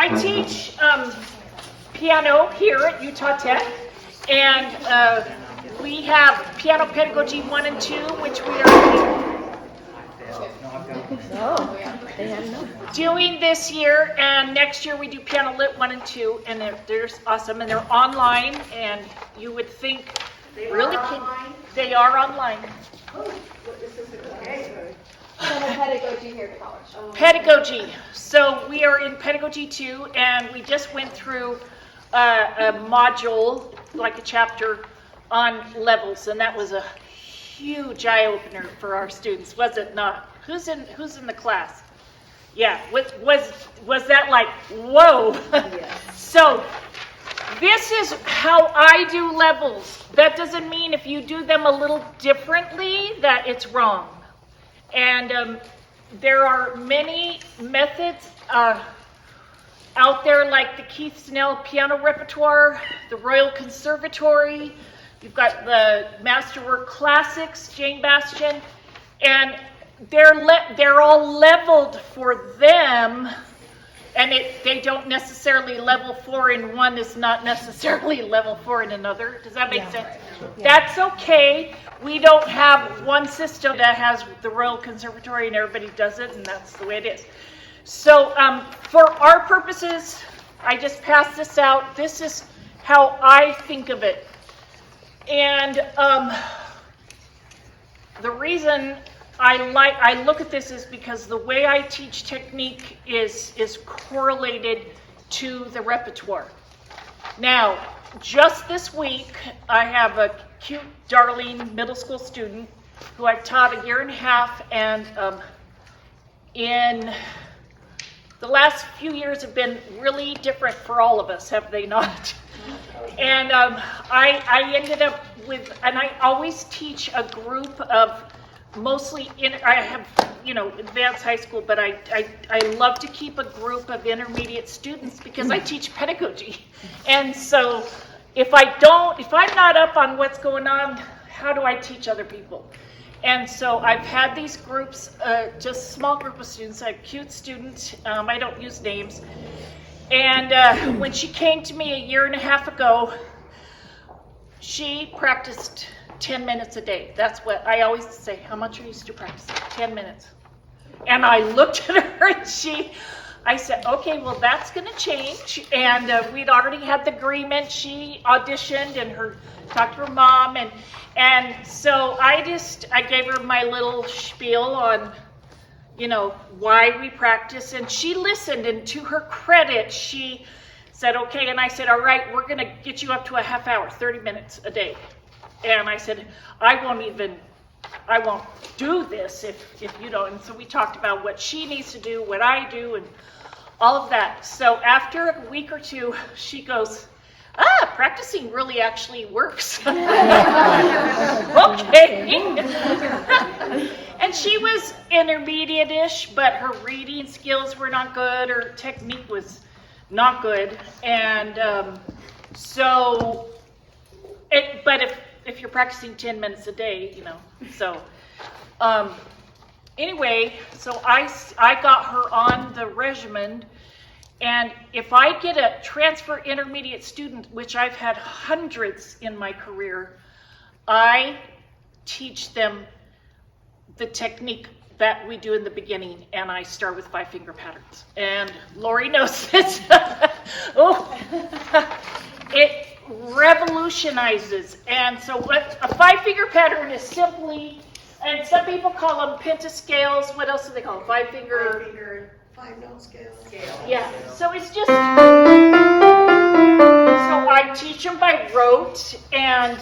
I teach piano here at Utah Tech, and we have Piano Pedagogy 1 and 2, which we are doing this year, and next year we do Piano Lit 1 and 2, and they're awesome, and they're online, and you would think really they are online. Pedagogy here at college. Pedagogy. So we are in Pedagogy 2, and we just went through a module, like a chapter, on levels, and that was a huge eye-opener for our students, was it not? Who's in the class? Yeah, was that like, whoa? Yes. So this is how I do levels. That doesn't mean if you do them a little differently that it's wrong. And there are many methods out there, like the Keith Snell Piano Repertoire, the Royal Conservatory. You've got the Masterwork Classics, Jane Bastian, and they're all leveled for them, and they don't necessarily level 4 in one is not necessarily level 4 in another. Does that make sense? Yeah. That's okay. We don't have one system that has the Royal Conservatory and everybody does it, and that's the way it is. So for our purposes, I just passed this out. This is how I think of it. And the reason I look at this is because the way I teach technique is correlated to the repertoire. Now, just this week, I have a cute, darling middle school student who I've taught a year and a half, and in the last few years have been really different for all of us, have they not? And I ended up with, and I always teach a group of mostly, I have, advanced high school, but I love to keep a group of intermediate students because I teach pedagogy. And so if I'm not up on what's going on, how do I teach other people? And so I've had these groups, just a small group of students, a cute student, I don't use names. And when she came to me a year and a half ago, she practiced 10 minutes a day. That's what I always say. How much are you used to practicing? 10 minutes. And I looked at her and I said, okay, well, that's going to change. And we'd already had the agreement. She auditioned and talked to her mom. And so I gave her my little spiel on, why we practice. And she listened, and to her credit, she said, okay. And I said, all right, we're going to get you up to a half hour, 30 minutes a day. And I said, I won't do this if you don't. And so we talked about what she needs to do, what I do, and all of that. So after a week or two, she goes, practicing really actually works. Okay. And she was intermediate-ish, but her reading skills were not good. Her technique was not good. And but if you're practicing 10 minutes a day, so anyway, so I got her on the regimen, and if I get a transfer intermediate student, which I've had hundreds in my career, I teach them the technique that we do in the beginning, and I start with 5-finger patterns. And Lori knows this. It revolutionizes. And so what a 5-finger pattern is simply, and some people call them pentascales. What else do they call them? 5-finger? 5-note scale. Yeah. So it's just, so I teach them by rote, and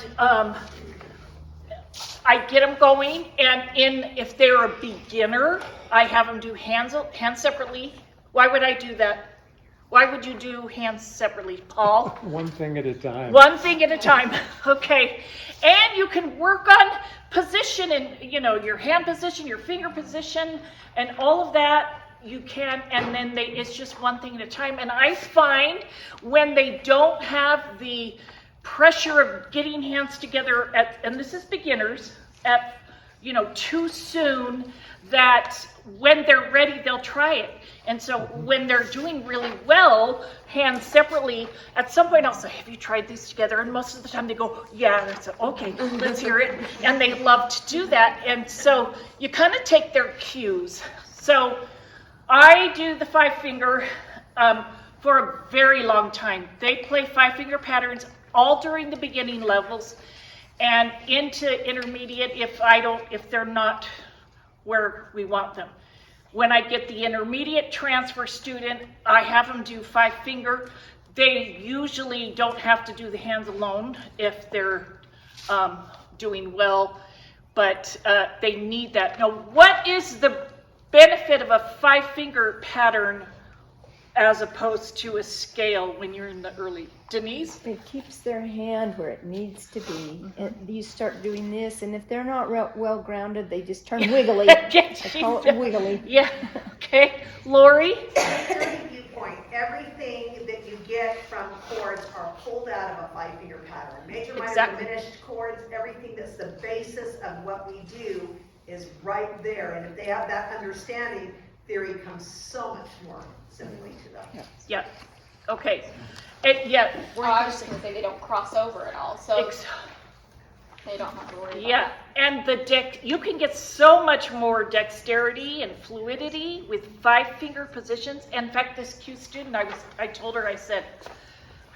I get them going. And if they're a beginner, I have them do hands separately. Why would I do that? Why would you do hands separately, Paul? One thing at a time. One thing at a time. Okay. And you can work on position and, your hand position, your finger position, and all of that you can. And then it's just one thing at a time. And I find when they don't have the pressure of getting hands together and this is beginners, too soon, that when they're ready, they'll try it. And so when they're doing really well, hands separately, at some point I'll say, have you tried these together? And most of the time they go, yeah. And I say, okay, let's hear it. And they love to do that. And so you kind of take their cues. So I do the 5-finger for a very long time. They play 5-finger patterns all during the beginning levels and into intermediate if they're not where we want them. When I get the intermediate transfer student, I have them do 5-finger. They usually don't have to do the hands alone if they're doing well, but they need that. Now, what is the benefit of a 5-finger pattern as opposed to a scale when you're in the early? Denise? It keeps their hand where it needs to be. And you start doing this, and if they're not well grounded, they just turn wiggly. I call it wiggly. Yeah. Okay. Lori? From viewpoint, everything that you get from chords are pulled out of a 5-finger pattern. Major, minor, Exactly. diminished chords, everything that's the basis of what we do is right there. And if they have that understanding, theory comes so much more simply to them. Yeah. Okay. Yeah. Oh, I was just gonna say they don't cross over at all, so they don't have to worry about Yeah, and you can get so much more dexterity and fluidity with 5-finger positions. In fact, this Q student, I told her, I said,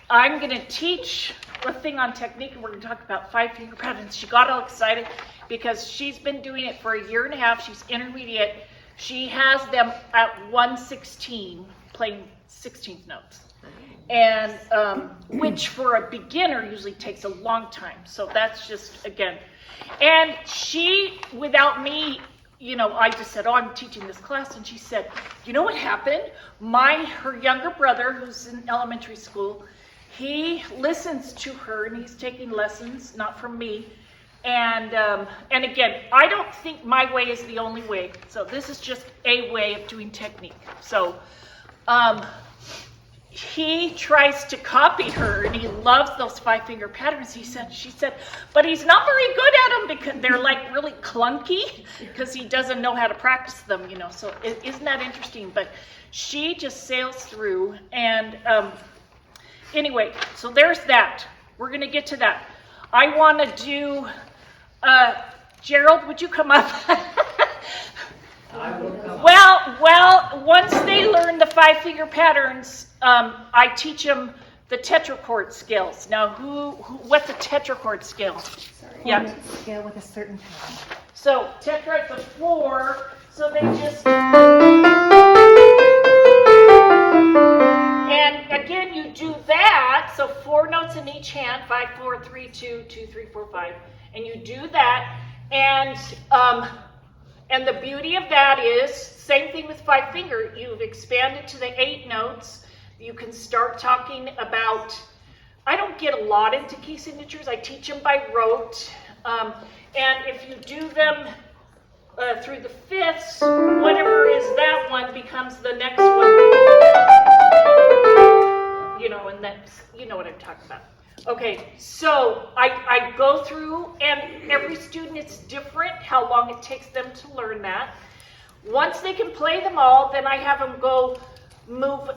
I'm going to teach a thing on technique, and we're going to talk about 5-finger patterns. She got all excited because she's been doing it for a year and a half. She's intermediate. She has them at 1/16, playing 16th notes. And which for a beginner usually takes a long time. So that's just, again, and she, without me, I just said, oh, I'm teaching this class. And she said, you know what happened? Her younger brother, who's in elementary school, he listens to her and he's taking lessons, not from me. And again, I don't think my way is the only way. So this is just a way of doing technique. So, he tries to copy her and he loves those 5-finger patterns. She said, but he's not very good at them because they're like really clunky because he doesn't know how to practice them, so isn't that interesting? But she just sails through. And anyway, so there's that. We're going to get to that. I want to do, Gerald, would you come up? I will come. Well, once they learn the 5-finger patterns, I teach them the tetrachord scales. Now, what's a tetrachord scale? Yeah. Scale with a certain pattern. So tetra is a 4. So they just. And again, you do that. So 4 notes in each hand: 5, 4, 3, 2, 2, 3, 4, 5, and you do that. And the beauty of that is, same thing with 5-finger, you've expanded to the 8 notes. You can start talking about, I don't get a lot into key signatures, I teach them by rote. And if you do them through the fifths, whatever is that one becomes the next one. And that's, what I'm talking about. Okay, so I go through, and every student, it's different how long it takes them to learn that. Once they can play them all, then I have them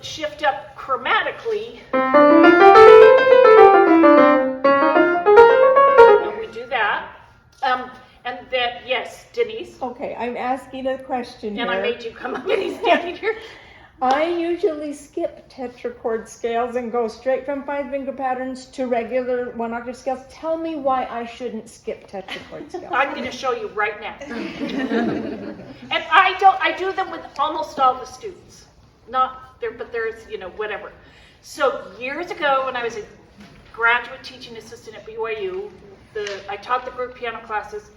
shift up chromatically. And we do that. And then, yes, Denise. Okay, I'm asking a question here. And I made you come up and he's standing here. I usually skip tetrachord scales and go straight from 5-finger patterns to regular 1-octave scales. Tell me why I shouldn't skip tetrachord scales. I'm going to show you right now. And I do them with almost all the students. Not there, but there's, whatever. So years ago, when I was a graduate teaching assistant at BYU, I taught the group piano classes,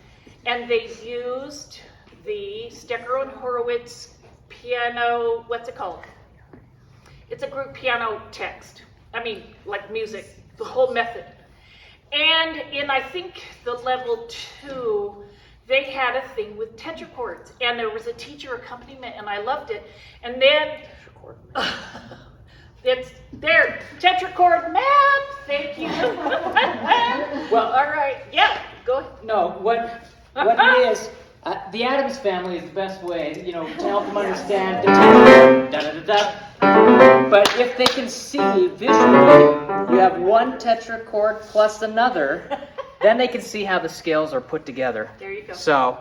and they used the Stecker and Horowitz piano, what's it called? It's a group piano text. Like music, the whole method. And in, I think, the level 2, they had a thing with tetrachords. And there was a teacher accompaniment, and I loved it. And then, it's there, tetrachord math, thank you. Well, all right, yeah, go ahead. no, what it is, The Addams family is the best way, to help them understand the tetrachord, da-da-da-da. But if they can see visually, you have one tetrachord plus another, then they can see how the scales are put together. There you go. So,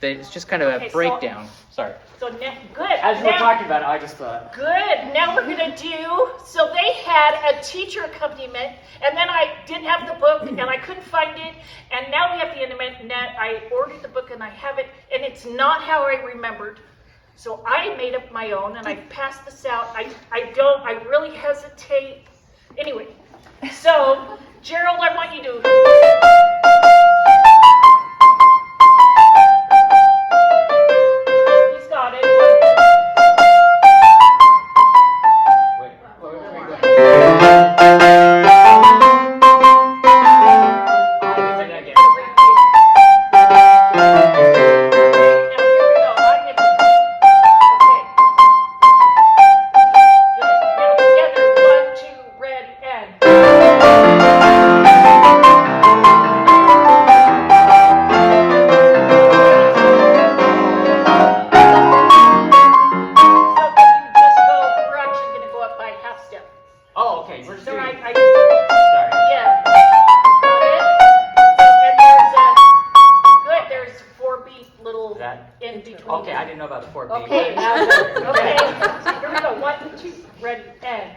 it's just kind of Okay, a so- breakdown. Sorry. So good. As we were Now- talking about it, I just thought. Good. Now we're going to do, so they had a teacher accompaniment, and then I didn't have the book, and I couldn't find it, and now we have the internet. I ordered the book, and I have it, and it's not how I remembered. So I made up my own, and I passed this out. I really hesitate. Anyway, so Gerald, I want you to. He's got it. Oh, okay. We're So doing. I Sorry. yeah. Got it? And there's a 4 beat little That- in between. Okay, I didn't know about the 4 beat. Okay, now, okay. Here we go. 1, 2, ready, and.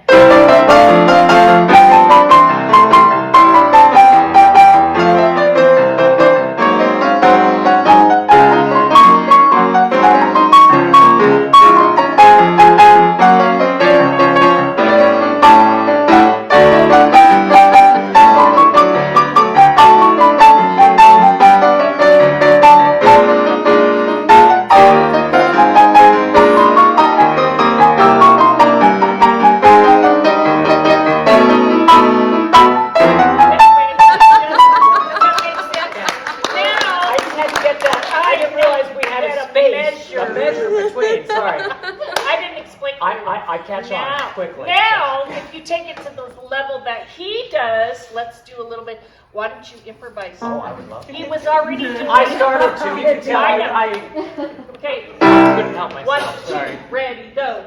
I just had to get that. I didn't realize we had a space. A measure between. Sorry. I didn't explain. I catch on quickly. Now, if you take it to the level that he does, let's do a little bit. Why don't you improvise? Oh, I would love to. He was already doing I it. started to. You can tell I know. I Okay, couldn't help 1, myself. 2, Sorry. ready, go.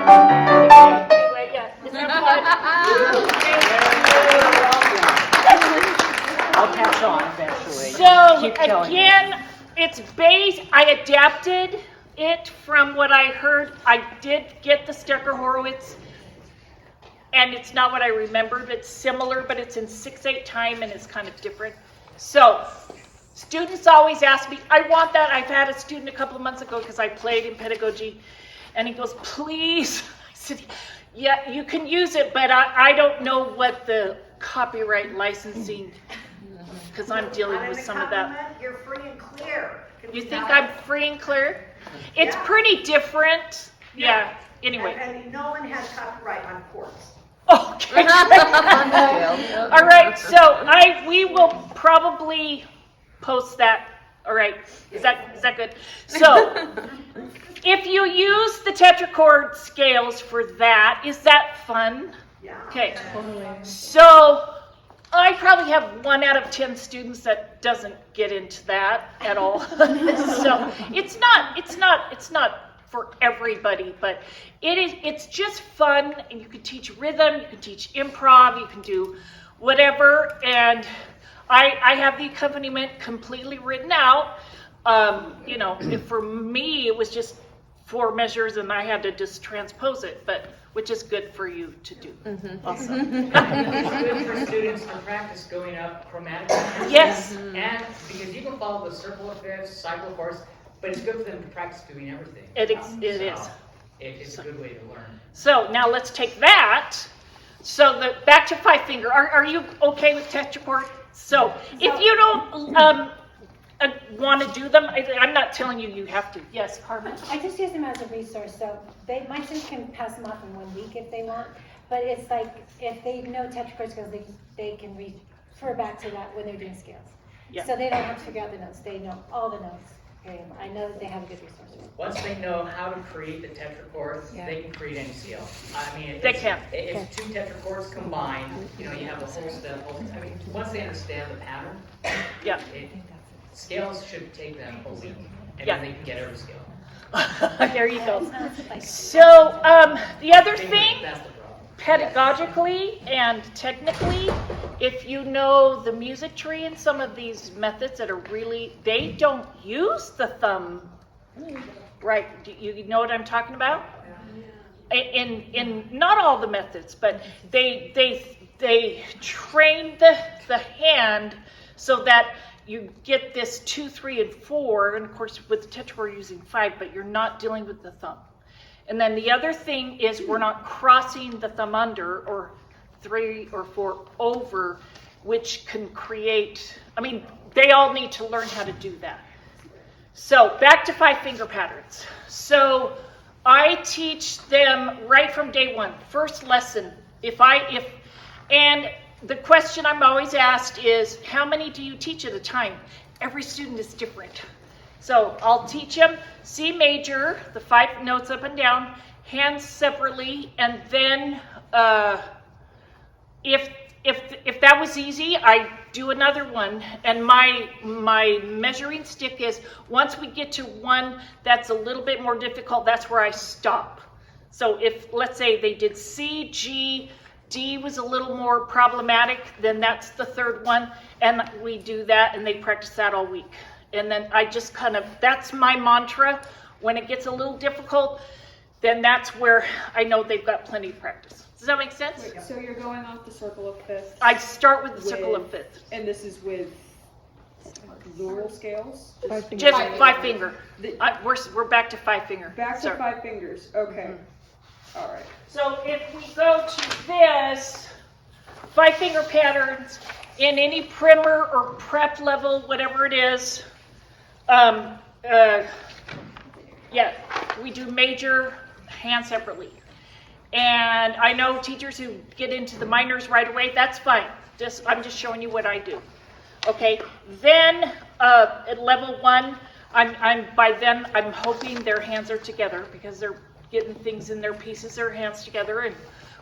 Anyway, yeah. Is that I'll catch on eventually. So Keep telling me. again, it's based, I adapted it from what I heard. I did get the Stecker Horowitz, and it's not what I remembered. It's similar, but it's in 6/8 time and it's kind of different. So students always ask me, I want that. I've had a student a couple of months ago because I played in pedagogy, and he goes, please. I said, yeah, you can use it, but I don't know what the copyright licensing, because I'm dealing On with an some of that. accompaniment, you're free and clear. Can You we think not- I'm free and clear? It's Yeah. pretty different. Yeah, anyway. And no one has copyright on chords. Okay. All right, so we will probably post that. All right, is that good? So if you use the tetrachord scales for that, is that fun? Yeah. Okay, so I probably have 1 out of 10 students that doesn't get into that at all. So it's not for everybody, but it's just fun, and you can teach rhythm, you can teach improv, you can do whatever, and I have the accompaniment completely written out. If for me it was just 4 measures and I had to just transpose it, but which is good for you to do. Also. It's good for students to practice going up chromatically. Yes. And because you can follow the circle of fifths, cycle of fourths, but it's good for them to practice doing everything. It is. It's a good way to learn. So now let's take that. So back to 5-finger. Are you okay with tetrachord? So if you don't want to do them, I'm not telling you have to. Yes, Carmen? I just use them as a resource, so my students can pass them off in 1 week if they want. But it's like, if they know tetrachord scales, they can refer back to that when they're doing scales. Yeah. So they don't have to figure out the notes, they know all the notes. Okay, I know that they have a good resource. Once they know how to create the tetrachord, Yeah. they can create any scale. I mean, They can. It's two tetrachords combined, you know, you have the whole step. I mean, once they understand the pattern, Yeah. scales should take them a week, and Yeah. then they can get every scale. There you go. So, the other thing, That's the problem. pedagogically and technically, if you know the music tree and some of these methods that are really, they don't use the thumb, right? Do you know what I'm talking about? In not all the methods, but they train the hand so that you get this 2, 3, and 4, and of course with the tetrachord we're using 5, but you're not dealing with the thumb. And then the other thing is we're not crossing the thumb under or 3 or 4 over, which can create, I mean, they all need to learn how to do that. So back to 5-finger patterns. So I teach them right from day one, first lesson. And the question I'm always asked is, how many do you teach at a time? Every student is different. So I'll teach them C major, the 5 notes up and down, hands separately, and then if that was easy, I do another one. And my measuring stick is once we get to one that's a little bit more difficult, that's where I stop. So if, let's say they did C, G, D was a little more problematic, then that's the third one, and we do that, and they practice that all week. And then I just kind of, that's my mantra. When it gets a little difficult, then that's where I know they've got plenty of practice. Does that make sense? So you're going off the circle of fifths? I start with the circle of fifths. And this is with lural scales? Just 5-finger. We're back to 5-finger. Back to Sorry. 5 fingers, okay. All right. So if we go to this, 5-finger patterns in any primer or prep level, whatever it is, yeah, we do major, hand separately. And I know teachers who get into the minors right away, that's fine. I'm just showing you what I do. Okay, then at level 1, by then I'm hoping their hands are together because they're getting things in their pieces, their hands together and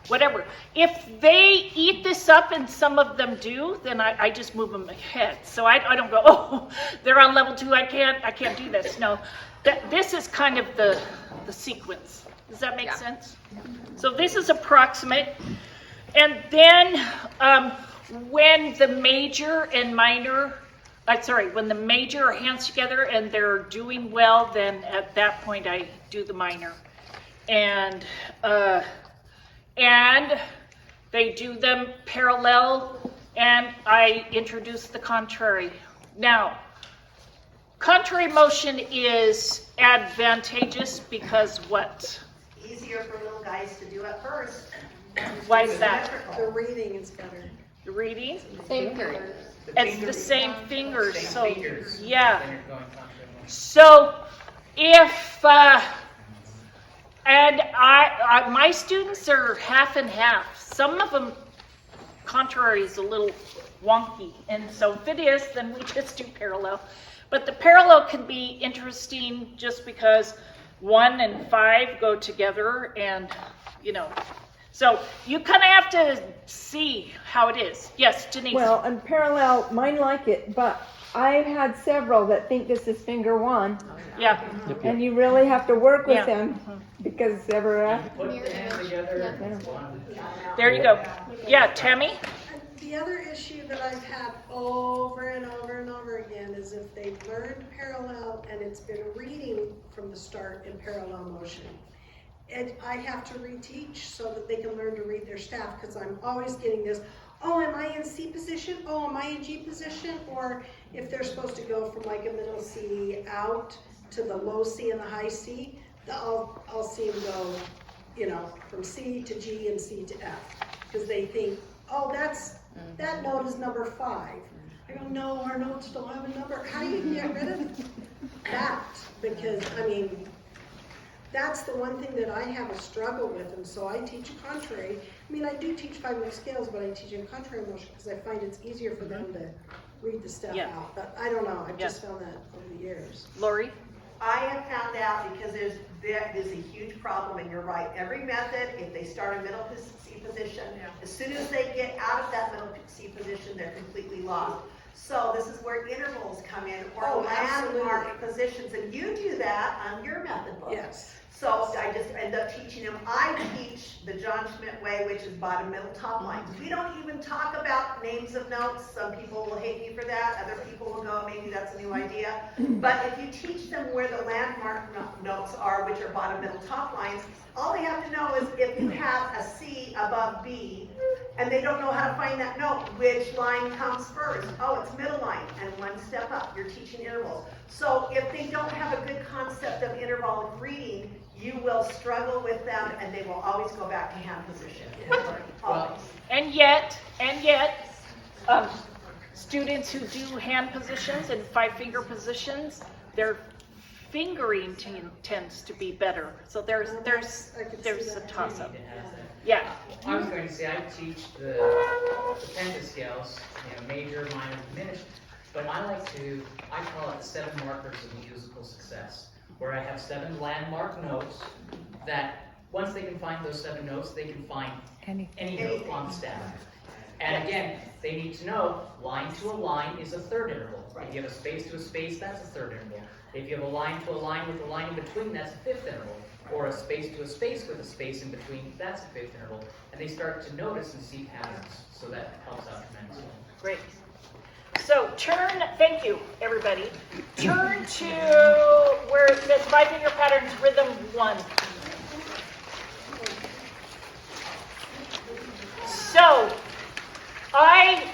whatever. If they eat this up, and some of them do, then I just move them ahead. So I don't go, oh, they're on level 2, I can't do this. No, this is kind of the sequence. Does that make sense? So this is approximate. And then when the major and minor, when the major are hands together and they're doing well, then at that point I do the minor. And they do them parallel, and I introduce the contrary. Now, contrary motion is advantageous because what? Easier for little guys to do at first. Why is that? The reading is better. The reading? Same fingers. It's the same fingers, Same so, fingers. yeah. Then you're going contrary motion. So, if, and my students are half and half. Some of them, contrary is a little wonky. And so if it is, then we just do parallel. But the parallel can be interesting just because 1 and 5 go together and, so you kind of have to see how it is. Yes, Denise? Well, and parallel, mine like it, but I've had several that think this is finger 1, Yeah. and you really have to work with Yeah. them because they're, Put the hands together. There you go. Yeah, Tammy? The other issue that I've had over and over and over again is if they've learned parallel and it's been reading from the start in parallel motion. And I have to reteach so that they can learn to read their staff, because I'm always getting this, oh, am I in C position? Oh, am I in G position? Or if they're supposed to go from like a middle C out to the low C and the high C, I'll see them go, from C to G and C to F, because they think, oh, that note is number 5. I go, no, our notes don't have a number. How do you get rid of that? Because, that's the one thing that I have a struggle with, and so I teach a contrary. I mean, I do teach 5-note scales, but I teach in contrary motion because I find it's easier for them to read the stuff Yeah. out. But I don't know, I've just found that over the years. Lori? I have found out because there is a huge problem, and you're right. Every method, if they start a middle C position, as soon as they get out of that middle C position, they're completely lost. So this is where intervals come in, or landmark positions, and you do that on your method book. Yes. So I just end up teaching them. I teach the John Schmidt way, which is bottom, middle, top lines. We don't even talk about names of notes. Some people will hate me for that. Other people will go, maybe that's a new idea. But if you teach them where the landmark notes are, which are bottom, middle, top lines, all they have to know is if you have a C above B, and they don't know how to find that note, which line comes first? Oh, it's middle line, and one step up. You're teaching intervals. So if they don't have a good concept of interval reading, you will struggle with them, and they will always go back to hand position. Always. And yet, students who do hand positions and 5-finger positions, their fingering tends to be better. So there's a toss-up. Yeah. I was going to say, I teach the pentascales, major, minor, diminished, but I call it 7 markers of musical success, where I have 7 landmark notes that once they can find those 7 notes, they can find any note on staff. And again, they need to know line to a line is a third interval. If you have a space to a space, that's a third interval. If you have a line to a line with a line in between, that's a 5th interval. Or a space to a space with a space in between, that's a 5th interval. And they start to notice and see patterns, so that helps out tremendously. Great. So thank you, everybody. Turn to where it says 5-finger patterns, rhythm 1. So,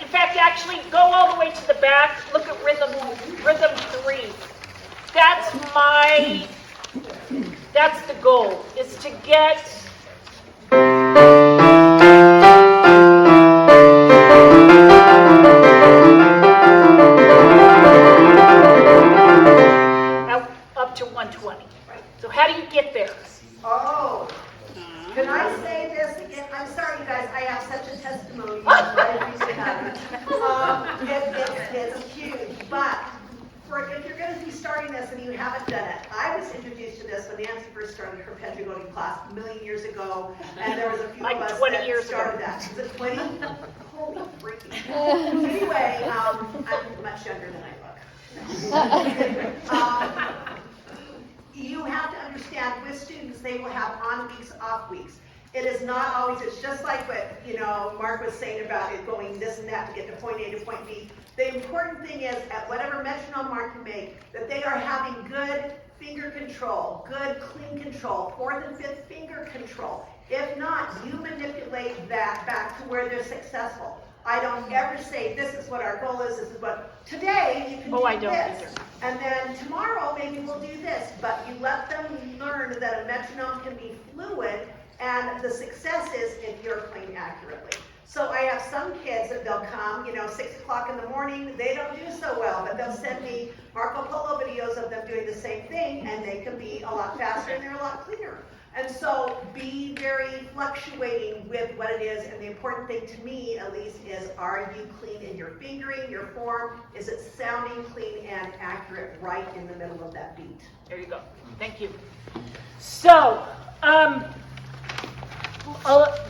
in fact, actually go all the way to the back, look at rhythm 3. That's the goal, is to get up to 120. So how do you get there? Oh, can I say this again? I'm sorry, you guys, I have such a testimony. It's huge, but if you're going to be starting this and you haven't done it, I was introduced to this when Nancy first started her pedagogy class a million years ago, and there was a few of us 20 that years started ago. that. Is it 20? Holy freaking. Anyway, I'm much younger than I look. You have to understand with students, they will have on weeks, off weeks. It is not always, it's just like what, Mark was saying about it going this and that to get to point A to point B. The important thing is, at whatever metronome mark you make, that they are having good finger control, good clean control, 4th and 5th finger control. If not, you manipulate that back to where they're successful. I don't ever say, this is what our goal is, this is what, today you can do I don't this. either. And then tomorrow maybe we'll do this, but you let them learn that a metronome can be fluid, and the success is if you're playing accurately. So I have some kids that they'll come, 6 o'clock in the morning, they don't do so well, but they'll send me Marco Polo videos of them doing the same thing, and they can be a lot faster and they're a lot cleaner. And so be very fluctuating with what it is, and the important thing to me, at least, is are you clean in your fingering, your form? Is it sounding clean and accurate right in the middle of that beat? There you go. Thank you. So,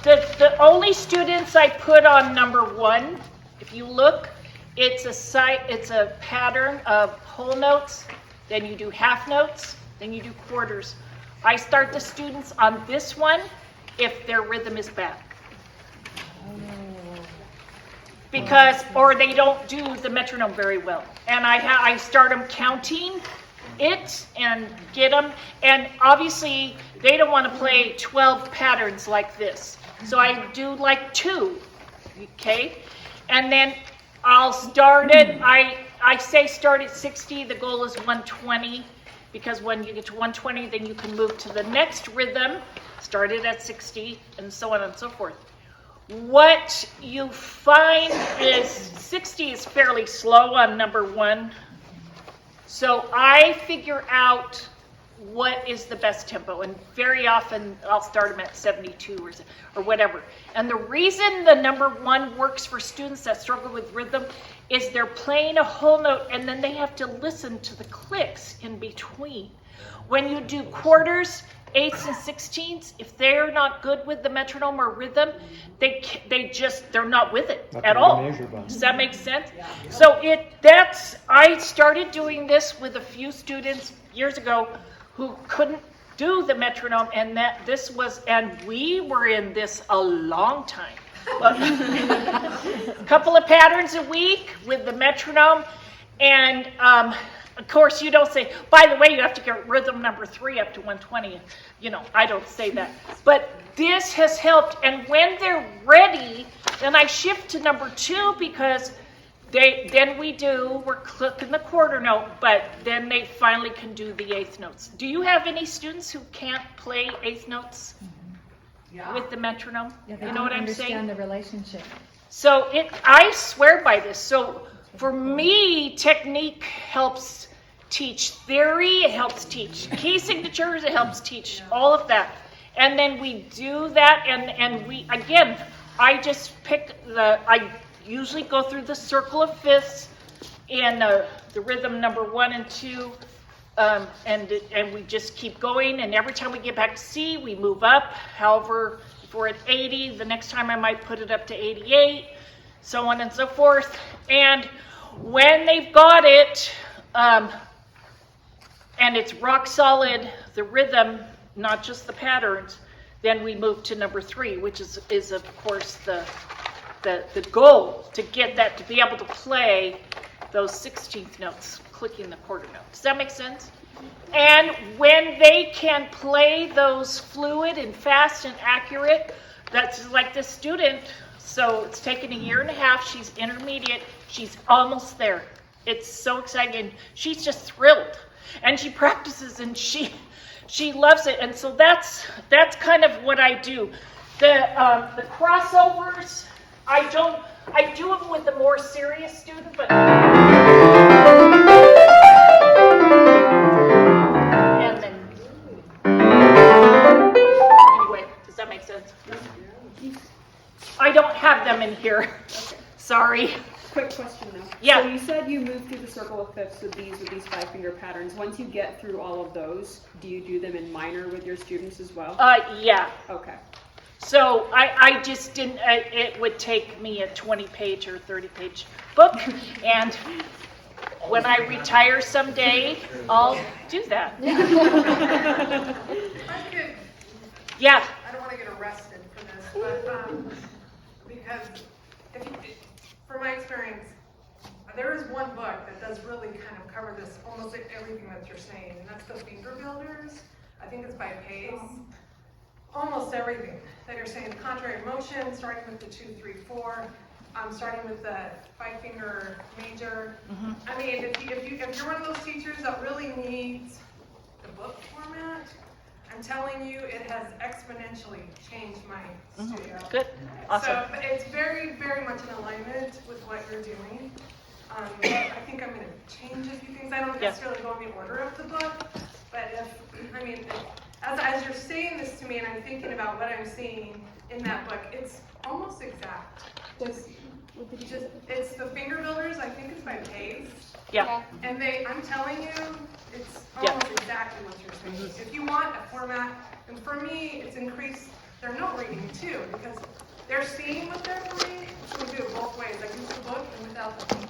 the only students I put on number 1, if you look, it's a pattern of whole notes, then you do half notes, then you do quarters. I start the students on this one if their rhythm is bad. Or they don't do the metronome very well. And I start them counting it and get them. And obviously, they don't want to play 12 patterns like this. So I do like 2, okay? And then I'll start it. I say start at 60. The goal is 120. Because when you get to 120, then you can move to the next rhythm, start it at 60, and so on and so forth. What you find is 60 is fairly slow on number 1. So I figure out what is the best tempo, and very often I'll start them at 72 or whatever. And the reason the number 1 works for students that struggle with rhythm is they're playing a whole note and then they have to listen to the clicks in between. When you do quarters, 8ths and 16ths, if they're not good with the metronome or rhythm, they're not with it at all. Does that make sense? So I started doing this with a few students years ago who couldn't do the metronome, and we were in this a long time. A couple of patterns a week with the metronome, and of course you don't say, by the way, you have to get rhythm number 3 up to 120. I don't say that. But this has helped, and when they're ready, then I shift to number 2 because we're clicking the quarter note, but then they finally can do the 8th notes. Do you have any students who can't play 8th notes with the metronome? Yeah, they you know what I'm saying? understand the relationship. So I swear by this. So for me, technique helps teach theory, it helps teach key signatures, it helps teach all of that. And then we do that, and I just pick I usually go through the circle of fifths in the rhythm number 1 and 2, and we just keep going, and every time we get back to C, we move up. However, if we're at 80, the next time I might put it up to 88, so on and so forth. And when they've got it, and it's rock solid, the rhythm, not just the patterns, then we move to number 3, which is of course the goal, to get that, to be able to play those 16th notes, clicking the quarter note. Does that make sense? And when they can play those fluid and fast and accurate, that's like this student, so it's taken 1.5 years, she's intermediate, she's almost there. It's so exciting. She's just thrilled. And she practices and she loves it. And so that's kind of what I do. The crossovers, I do them with the more serious student, but and then anyway, does that make sense? I don't have them in here. Sorry. Quick question though. Yeah. So you said you moved through the circle of fifths with these 5-finger patterns. Once you get through all of those, do you do them in minor with your students as well? Yeah. Okay. So I just didn't, it would take me a 20-page or 30-page book, and when I retire someday, I'll do that. I could, Yeah. I don't want to get arrested for this, but because from my experience, there is one book that does really kind of cover this, almost everything that you're saying, and that's the Finger Builders. I think it's by Pace. Almost everything that you're saying, the contrary motion, starting with the 2, 3, 4, starting with the 5-finger major. Mm-hmm. I mean, if you're one of those teachers that really needs the book format, I'm telling you, it has exponentially changed my studio. Good. Awesome. So it's very, very much in alignment with what you're doing. I think I'm going to change a few things. I don't necessarily go in the order of the book, but as you're saying this to me and I'm thinking about what I'm seeing in that book, it's almost exact. It's the Finger Builders, I think it's by Pace. Yeah. And I'm telling you, it's almost exactly what you're saying. If you want a format, and for me, it's increased their note reading too, because they're seeing what they're reading, so we do it both ways, like with the book and without the book.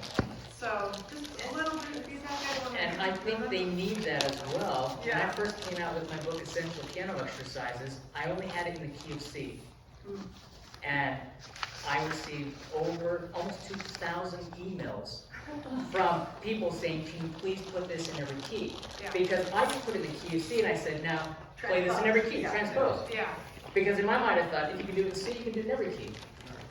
So, just a little bit of feedback. And I think they need that as well. When I Yeah. first came out with my book, Essential Piano Exercises, I only had it in the key of C. And I received over almost 2,000 emails from people saying, can you please put this in every key? Yeah. Because I just put it in the key of C and I said, now play this in every key, transpose. Yeah. Because in my mind I thought, if you can do it in C, you can do it in every key.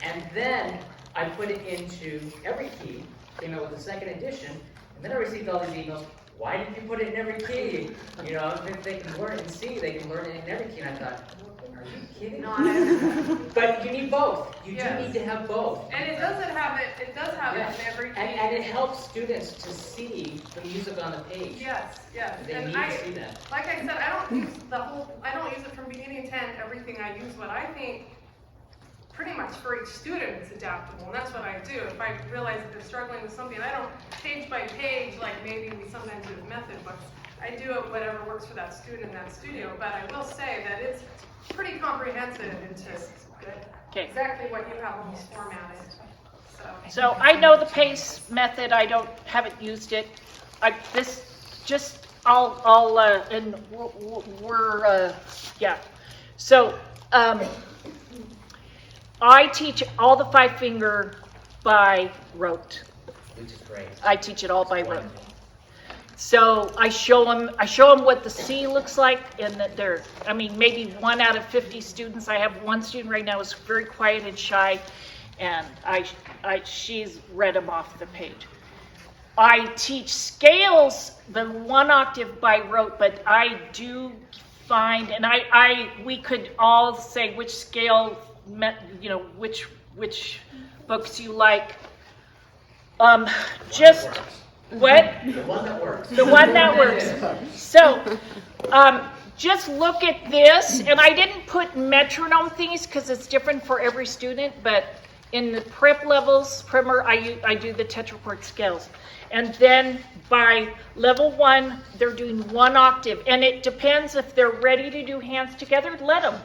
And then I put it into every key, came out with the second edition, and then I received all these emails, why did you put it in every key? You know, if they can learn it in C, they can learn it in every key. And I thought, Are you kidding? Not every- But you need both. You Yes. do need to have both. And it does have Yeah. it in every. And it helps students to see the music on the page. Yes, yes. They And need to see that. like I said, I don't use it from beginning to end, everything I use, but I think pretty much for each student it's adaptable, and that's what I do. If I realize that they're struggling with something, I don't page by page like maybe we sometimes do with method books. I do it whatever works for that student in that studio, but I will say that it's pretty comprehensive into Okay. exactly what you have almost formatted. So I know the PACE method, I haven't used it. Yeah. So, I teach all the 5-finger by rote. Which is great. I teach it all by rote. Wonderful. So I show them what the C looks like, and that maybe 1 out of 50 students. I have one student right now who's very quiet and shy, and she's read them off the page. I teach scales, the 1 octave by rote, but I do find, and we could all say which scale, which books you like. What? The one that works. The one that works. So, just look at this, and I didn't put metronome things because it's different for every student, but in the prep levels, primer, I do the tetrachord scales. And then by level 1, they're doing 1 octave, and it depends if they're ready to do hands together, let them.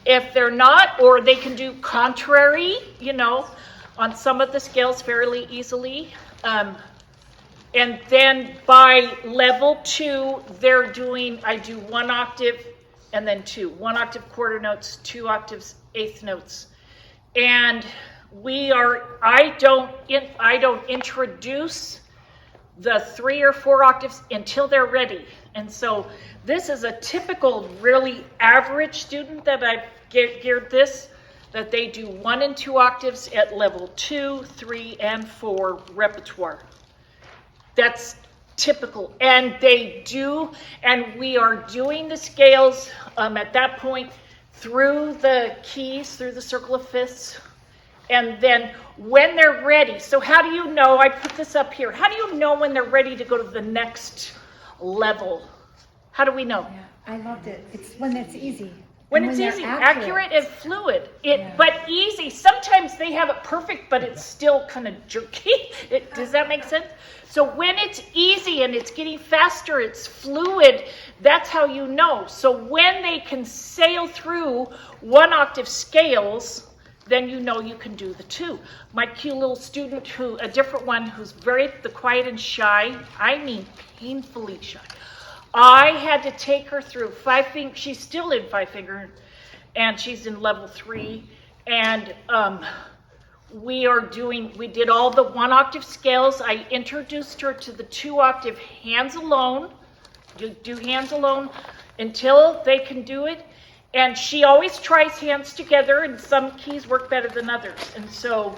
If they're not, or they can do contrary, on some of the scales fairly easily. And then by level 2, I do 1 octave and then 2. 1 octave quarter notes, 2 octaves eighth notes. And I don't introduce the 3 or 4 octaves until they're ready. And so this is a typical, really average student that I've geared this, that they do 1 and 2 octaves at level 2, 3, and 4 repertoire. That's typical, and we are doing the scales at that point through the keys, through the circle of fifths, and then when they're ready. So how do you know, I put this up here, how do you know when they're ready to go to the next level? How do we know? Yeah, I loved it. It's when it's easy. When And it's they're easy, accurate and fluid. Yeah. But easy. Sometimes they have it perfect, but it's still kind of jerky. Does that make sense? So when it's easy and it's getting faster, it's fluid, that's how you know. So when they can sail through 1 octave scales, then you know you can do the 2. My cute little student, a different one, who's very quiet and shy, I mean painfully shy. I had to take her through 5-finger, she's still in 5-finger, and she's in level 3, and we did all the 1 octave scales. I introduced her to the 2 octave hands alone, do hands alone until they can do it, and she always tries hands together, and some keys work better than others, and so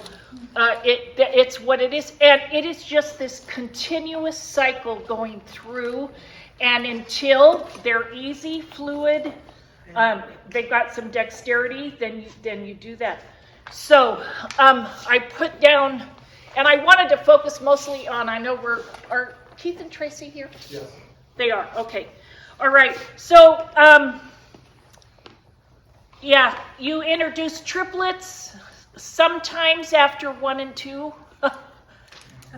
it's what it is, and it is just this continuous cycle going through. And until they're easy, fluid, they've got some dexterity, then you do that. So I put down, and I wanted to focus mostly on, are Keith and Tracy here? Yes. They are, okay. All right, so you introduce triplets, sometimes after 1 and 2,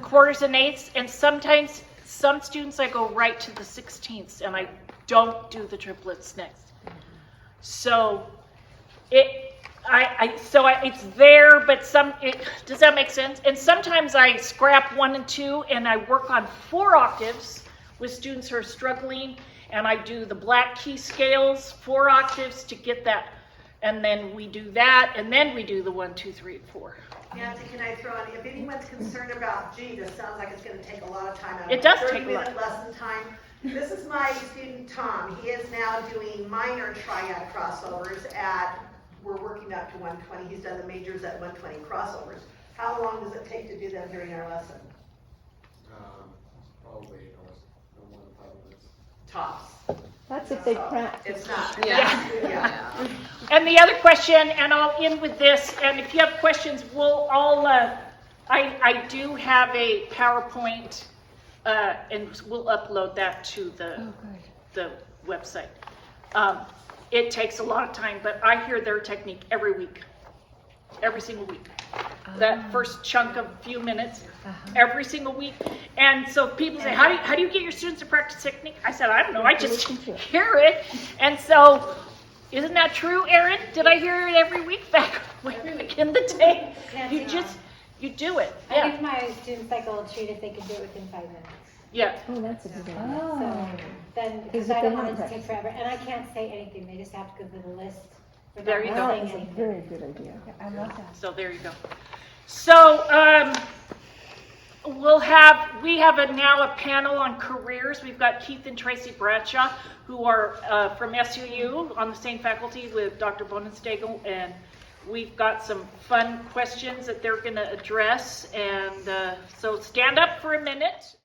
quarters and eighths, and sometimes some students I go right to the 16ths, and I don't do the triplets next. So it's there, but does that make sense? And sometimes I scrap 1 and 2, and I work on 4 octaves with students who are struggling, and I do the black key scales, 4 octaves to get that, and then we do that, and then we do the 1, 2, 3, and 4. Nancy, can I throw in, if anyone's concerned about G, this sounds like it's going to take a lot of time out of It does take a lot. 30-minute lesson time. This is my student Tom. He is now doing minor triad crossovers we're working up to 120. He's done the majors at 120 crossovers. How long does it take to do them during our lesson? Probably no more than 5 minutes. tops. That's if they So, practice. It's not. Yeah. And the other question, and I'll end with this, and if you have questions, we'll all, I do have a PowerPoint, and we'll upload that to the website. It takes a lot of time, but I hear their technique every week, every single week. That first chunk of few minutes, every single week. And so people say, how do you get your students to practice technique? I said, I don't know, I just hear it. And so, isn't that true, Erin? Did I hear it every week back in the day? You do it. I Yeah. think my students like will treat if they can do it within 5 minutes. Yeah. Oh, that's a good idea. So then, because Because I if don't they want it to haven't take forever, and I can't say anything, they just have to go through the list. There you go. That is a very good idea. I love that. So there you go. So we have now a panel on careers. We've got Keith and Tracy Bradshaw, who are from SUU on the same faculty with Dr. Bonenstagel, and we've got some fun questions that they're going to address. And so stand up for a minute.